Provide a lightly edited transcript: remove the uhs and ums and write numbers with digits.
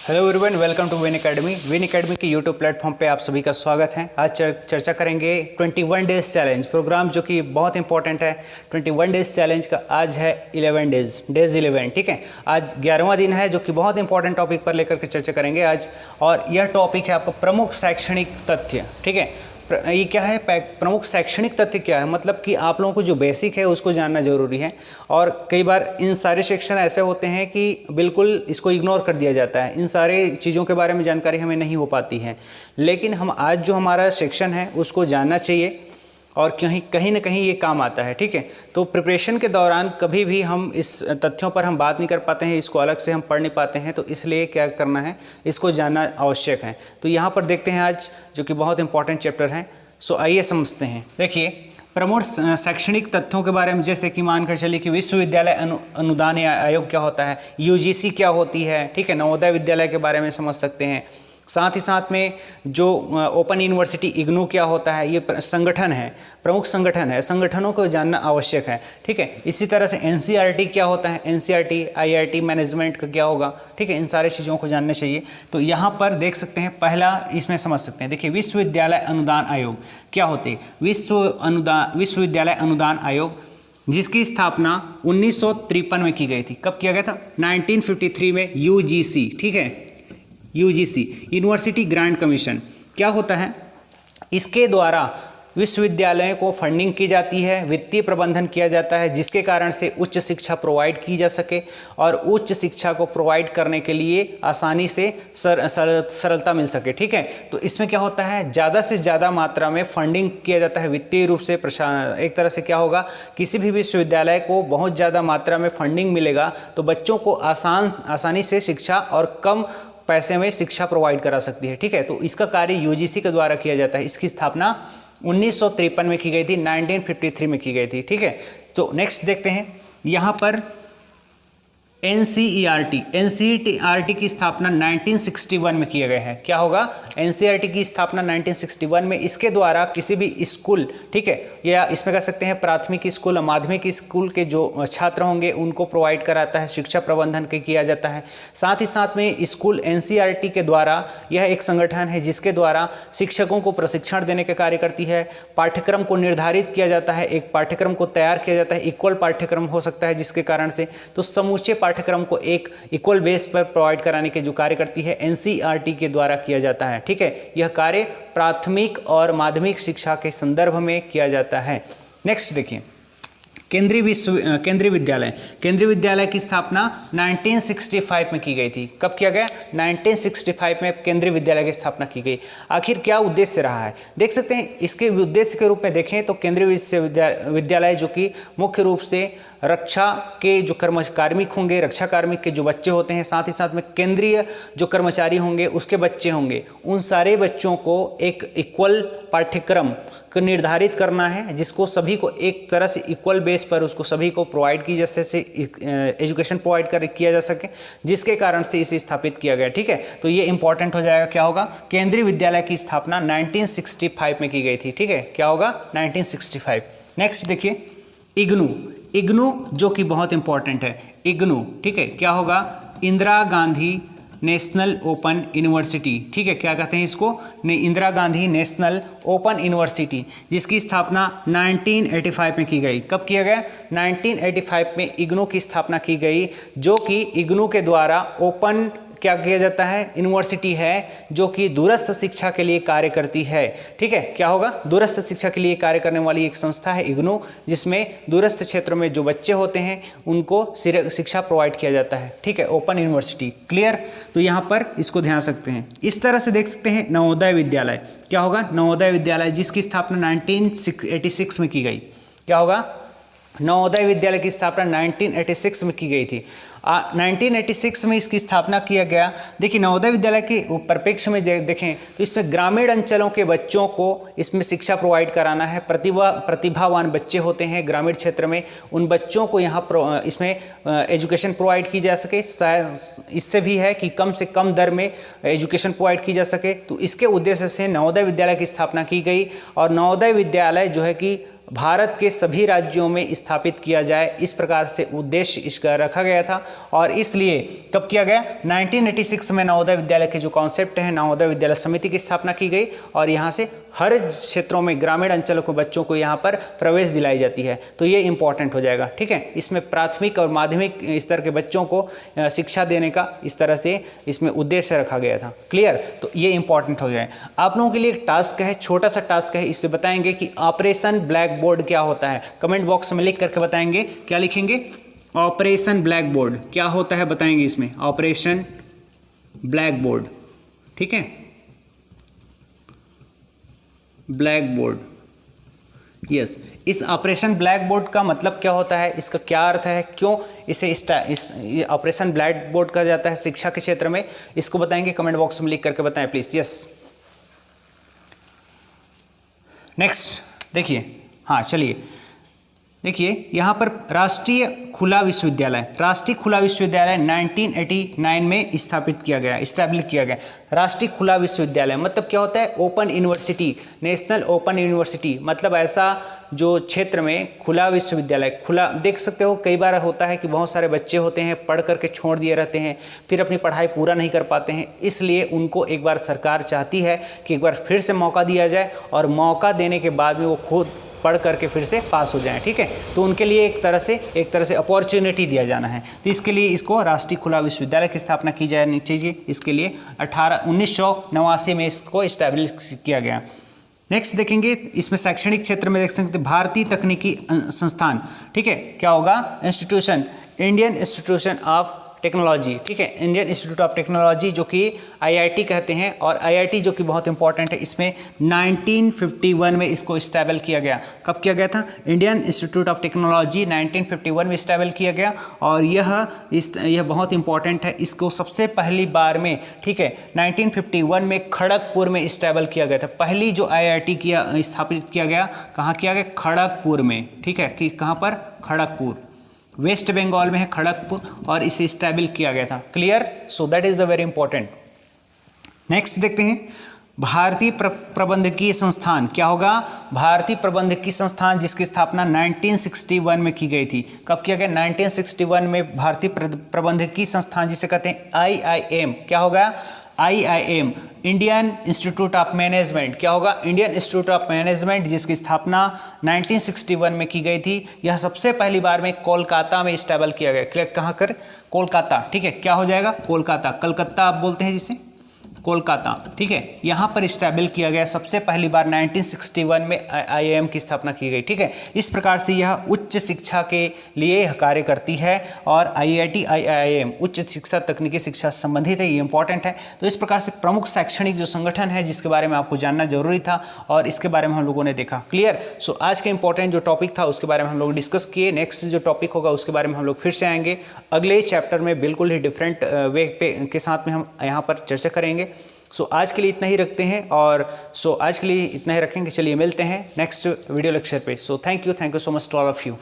Hello everyone, welcome to Win Academy. Win Academy के YouTube platform पे आप सभी का स्वागत है। आज चर्चा करेंगे 21 डेज चैलेंज प्रोग्राम, जो कि बहुत इंपॉर्टेंट है। 21 डेज चैलेंज का आज है 11 डेज 11, ठीक है। आज 11वां दिन है, जो कि बहुत इंपॉर्टेंट टॉपिक पर लेकर के चर्चा करेंगे आज। और यह टॉपिक है आपका प्रमुख शैक्षणिक तथ्य, ठीक है। ये क्या है, प्रमुख शैक्षणिक तथ्य क्या है, मतलब कि आप लोगों को जो बेसिक है उसको जानना जरूरी है। और कई बार इन सारे सेक्शन ऐसे होते हैं कि बिल्कुल इसको इग्नोर कर दिया जाता है, इन सारे चीज़ों के बारे में जानकारी हमें नहीं हो पाती है। लेकिन हम आज जो हमारा सेक्शन है उसको जानना चाहिए और कहीं ना कहीं ये काम आता है, ठीक है। तो प्रिपरेशन के दौरान कभी भी हम इस तथ्यों पर हम बात नहीं कर पाते हैं, इसको अलग से हम पढ़ नहीं पाते हैं, तो इसलिए क्या करना है, इसको जानना आवश्यक है। तो यहाँ पर देखते हैं आज, जो कि बहुत इंपॉर्टेंट चैप्टर है। सो आइए समझते हैं। देखिए, प्रमुख शैक्षणिक तथ्यों के बारे में, जैसे कि मानकर चलिए कि विश्वविद्यालय अनुदान आयोग क्या होता है, यूजीसी क्या होती है, ठीक है। नवोदय विद्यालय के बारे में समझ सकते हैं। साथ ही साथ में जो ओपन यूनिवर्सिटी इग्नू क्या होता है, ये संगठन है, प्रमुख संगठन है, संगठनों को जानना आवश्यक है, ठीक है। इसी तरह से एनसीईआरटी क्या होता है, एनसीईआरटी आईआईटी मैनेजमेंट का क्या होगा, ठीक है। इन सारे चीज़ों को जानना चाहिए। तो यहाँ पर देख सकते हैं, पहला इसमें समझ सकते हैं। देखिए, विश्वविद्यालय अनुदान आयोग क्या होते हैं। विश्वविद्यालय अनुदान आयोग, जिसकी स्थापना 1953 में की गई थी। कब किया गया था? 1953 में। यूजीसी, ठीक है, यूजीसी यूनिवर्सिटी ग्रांट कमीशन क्या होता है, इसके द्वारा विश्वविद्यालयों को फंडिंग की जाती है, वित्तीय प्रबंधन किया जाता है, जिसके कारण से उच्च शिक्षा प्रोवाइड की जा सके। और उच्च शिक्षा को प्रोवाइड करने के लिए आसानी से सरलता मिल सके, ठीक है। तो इसमें क्या होता है, ज़्यादा से ज़्यादा मात्रा में फंडिंग किया जाता है वित्तीय रूप से। एक तरह से क्या होगा, किसी भी विश्वविद्यालय को बहुत ज़्यादा मात्रा में फंडिंग मिलेगा तो बच्चों को आसानी से शिक्षा और कम पैसे में शिक्षा प्रोवाइड करा सकती है, ठीक है। तो इसका कार्य यूजीसी के द्वारा किया जाता है। इसकी स्थापना 1953 में की गई थी, 1953 में की गई थी, ठीक है। तो नेक्स्ट देखते हैं, यहाँ पर एनसीईआरटी की स्थापना 1961 में किया गया है। क्या होगा, एनसीईआरटी की स्थापना 1961 में। इसके द्वारा किसी भी स्कूल, ठीक है, या इसमें कह सकते हैं प्राथमिक स्कूल और माध्यमिक स्कूल के जो छात्र होंगे उनको प्रोवाइड कराता है, शिक्षा प्रबंधन किया जाता है। साथ ही साथ में स्कूल एनसीईआरटी के द्वारा, यह एक संगठन है जिसके द्वारा शिक्षकों को प्रशिक्षण देने का कार्य करती है। पाठ्यक्रम को निर्धारित किया जाता है, एक पाठ्यक्रम को तैयार किया जाता है, इक्वल पाठ्यक्रम हो सकता है, जिसके कारण से तो समूचे पाठ्यक्रम को एक इक्वल बेस पर प्रोवाइड कराने के जो कार्य करती है एनसीईआरटी के द्वारा किया जाता है, ठीक है। यह कार्य प्राथमिक और माध्यमिक शिक्षा के संदर्भ में किया जाता है। नेक्स्ट देखिए, केंद्रीय विद्यालय की स्थापना 1965 में की गई थी। कब किया गया? 1965 में केंद्रीय विद्यालय की स्थापना की गई। आखिर क्या उद्देश्य रहा है, देख सकते हैं। इसके उद्देश्य के रूप में देखें तो केंद्रीय विद्यालय जो कि मुख्य रूप से रक्षा के जो कार्मिक होंगे, रक्षा कार्मिक के जो बच्चे होते हैं, साथ ही साथ में केंद्रीय जो कर्मचारी होंगे उसके बच्चे होंगे, उन सारे बच्चों को एक इक्वल पाठ्यक्रम को निर्धारित करना है, जिसको सभी को एक तरह से इक्वल बेस पर उसको सभी को प्रोवाइड की जैसे एजुकेशन प्रोवाइड किया जा सके, जिसके कारण से इसे स्थापित किया गया, ठीक है। तो ये इंपॉर्टेंट हो जाएगा। क्या होगा, केंद्रीय विद्यालय की स्थापना 1965 में की गई थी, ठीक है। क्या होगा, 1965। नेक्स्ट देखिए, इग्नू जो कि बहुत इंपॉर्टेंट है, इग्नू, ठीक है। क्या होगा, Indira Gandhi national open university, ठीक है। क्या कहते हैं इसको, Indira Gandhi national open university, जिसकी स्थापना 1985 में की गई। कब किया गया? 1985 में इग्नू की स्थापना की गई, जो कि इग्नू के द्वारा ओपन क्या किया जाता है, यूनिवर्सिटी है जो कि दूरस्थ शिक्षा के लिए कार्य करती है, ठीक है। क्या होगा, दूरस्थ शिक्षा के लिए कार्य करने वाली एक संस्था है इग्नू, जिसमें दूरस्थ क्षेत्रों में जो बच्चे होते हैं उनको शिक्षा प्रोवाइड किया जाता है, ठीक है। Open university, clear. तो यहाँ पर इसको ध्यान सकते हैं। इस तरह से देख सकते हैं नवोदय विद्यालय। क्या होगा, नवोदय विद्यालय, जिसकी स्थापना 1986 में की गई। क्या होगा, नवोदय विद्यालय की स्थापना 1986 में की गई थी। 1986 में इसकी स्थापना किया गया। देखिए, नवोदय विद्यालय के परिप्रेक्ष्य में देखें तो इसमें ग्रामीण अंचलों के बच्चों को इसमें शिक्षा प्रोवाइड कराना है। प्रतिभावान बच्चे होते हैं ग्रामीण क्षेत्र में, उन बच्चों को यहाँ इसमें एजुकेशन प्रोवाइड की जा सके। इससे भी है कि कम से कम दर में एजुकेशन प्रोवाइड की जा सके। तो इसके उद्देश्य से नवोदय विद्यालय की स्थापना की गई। और नवोदय विद्यालय जो है कि भारत के सभी राज्यों में स्थापित किया जाए, इस प्रकार से उद्देश्य इसका रखा गया था। और इसलिए कब किया गया? 1986 में नवोदय विद्यालय के जो कॉन्सेप्ट है, नवोदय विद्यालय समिति की स्थापना की गई और यहाँ से हर क्षेत्रों में ग्रामीण अंचलों के बच्चों को यहाँ पर प्रवेश दिलाई जाती है। तो ये इंपॉर्टेंट हो जाएगा, ठीक है। इसमें प्राथमिक और माध्यमिक स्तर के बच्चों को शिक्षा देने का इस तरह से इसमें उद्देश्य रखा गया था। क्लियर? तो ये इंपॉर्टेंट हो जाए। आप लोगों के लिए एक टास्क है, छोटा सा टास्क है, इससे बताएंगे कि ऑपरेशन ब्लैक बोर्ड क्या होता है। कमेंट बॉक्स में लिख करके बताएंगे। क्या लिखेंगे? ऑपरेशन ब्लैक बोर्ड क्या होता है बताएंगे इसमें, ऑपरेशन ब्लैक बोर्ड, ठीक है। Black board, yes. इस ऑपरेशन ब्लैक बोर्ड का मतलब क्या होता है, इसका क्या अर्थ है, क्यों इसे ऑपरेशन ब्लैक बोर्ड कहा जाता है शिक्षा के क्षेत्र में, इसको बताएंगे। कमेंट बॉक्स में लिख करके बताएं प्लीज। यस, नेक्स्ट देखिए, हाँ चलिए देखिए यहाँ पर राष्ट्रीय खुला विश्वविद्यालय, राष्ट्रीय खुला विश्वविद्यालय 1989 में स्थापित किया गया, इस्टेब्लिश किया गया। राष्ट्रीय खुला विश्वविद्यालय मतलब क्या होता है? Open university, national open university, मतलब ऐसा जो क्षेत्र में खुला विश्वविद्यालय, खुला देख सकते हो। कई बार होता है कि बहुत सारे बच्चे होते हैं पढ़ करके छोड़ दिए रहते हैं, फिर अपनी पढ़ाई पूरा नहीं कर पाते हैं, इसलिए उनको एक बार सरकार चाहती है कि एक बार फिर से मौका दिया जाए और मौका देने के बाद में वो खुद पढ़ करके फिर से पास हो जाएं, ठीक है। तो उनके लिए एक तरह से अपॉर्चुनिटी दिया जाना है। तो इसके लिए इसको राष्ट्रीय खुला विश्वविद्यालय की स्थापना की जानी चाहिए। इसके लिए 1989 में इसको इस्टेब्लिश किया गया। नेक्स्ट देखेंगे, इसमें शैक्षणिक क्षेत्र में देख सकते हैं भारतीय तकनीकी संस्थान, ठीक है। क्या होगा? Institution, Indian institution of technology, ठीक है। इंडियन इंस्टीट्यूट ऑफ टेक्नोलॉजी जो कि IIT कहते हैं, और IIT जो कि बहुत इंपॉर्टेंट है, इसमें 1951 में इसको इस्टेबल किया गया। कब किया गया था? इंडियन इंस्टीट्यूट ऑफ टेक्नोलॉजी 1951 में इस्टेबल किया गया। और यह बहुत इंपॉर्टेंट है, इसको सबसे पहली बार में, ठीक है, 1951 में खड़गपुर में इस्टेबल किया गया था। पहली जो IIT स्थापित किया गया, कहाँ किया गया? खड़गपुर में, ठीक है। कि कहाँ पर? खड़गपुर, वेस्ट बंगाल में है खड़गपुर, और इसे स्टैब्लिश किया गया था। Clear? So that is the very important. Next देखते हैं, भारतीय प्रबंधकीय संस्थान। क्या होगा? भारतीय प्रबंधकीय संस्थान, जिसकी स्थापना 1961 में की गई थी। कब किया गया? 1961 में भारतीय प्रबंधकीय संस्थान, जिसे कहते हैं IIM। क्या होगा? IIM, Indian institute of management. क्या होगा? इंडियन इंस्टीट्यूट ऑफ मैनेजमेंट, जिसकी स्थापना 1961 में की गई थी। यह सबसे पहली बार में कोलकाता में इस्टेबल किया गया। क्लियर? कहाँ कर? कोलकाता, ठीक है। क्या हो जाएगा? कोलकाता, कलकत्ता आप बोलते हैं जिसे, कोलकाता, ठीक है। यहाँ पर इस्टेबल किया गया सबसे पहली बार 1961 में IIM की स्थापना की गई, ठीक है। इस प्रकार से यह उच्च शिक्षा के लिए कार्य करती है, और IIT IIM उच्च शिक्षा, तकनीकी शिक्षा से संबंधित है, ये इंपॉर्टेंट है। तो इस प्रकार से प्रमुख शैक्षणिक जो संगठन है, जिसके बारे में आपको जानना जरूरी था, और इसके बारे में हम लोगों ने देखा। क्लियर? सो आज का इंपॉर्टेंट जो टॉपिक था उसके बारे में हम लोग डिस्कस किए। नेक्स्ट जो टॉपिक होगा उसके बारे में हम लोग फिर से आएंगे अगले चैप्टर में, बिल्कुल ही डिफरेंट वे के साथ में हम यहाँ पर चर्चा करेंगे। सो आज के लिए इतना ही रखते हैं, और आज के लिए इतना ही रखेंगे। चलिए मिलते हैं नेक्स्ट वीडियो लेक्चर पे। So thank you so much to all of you.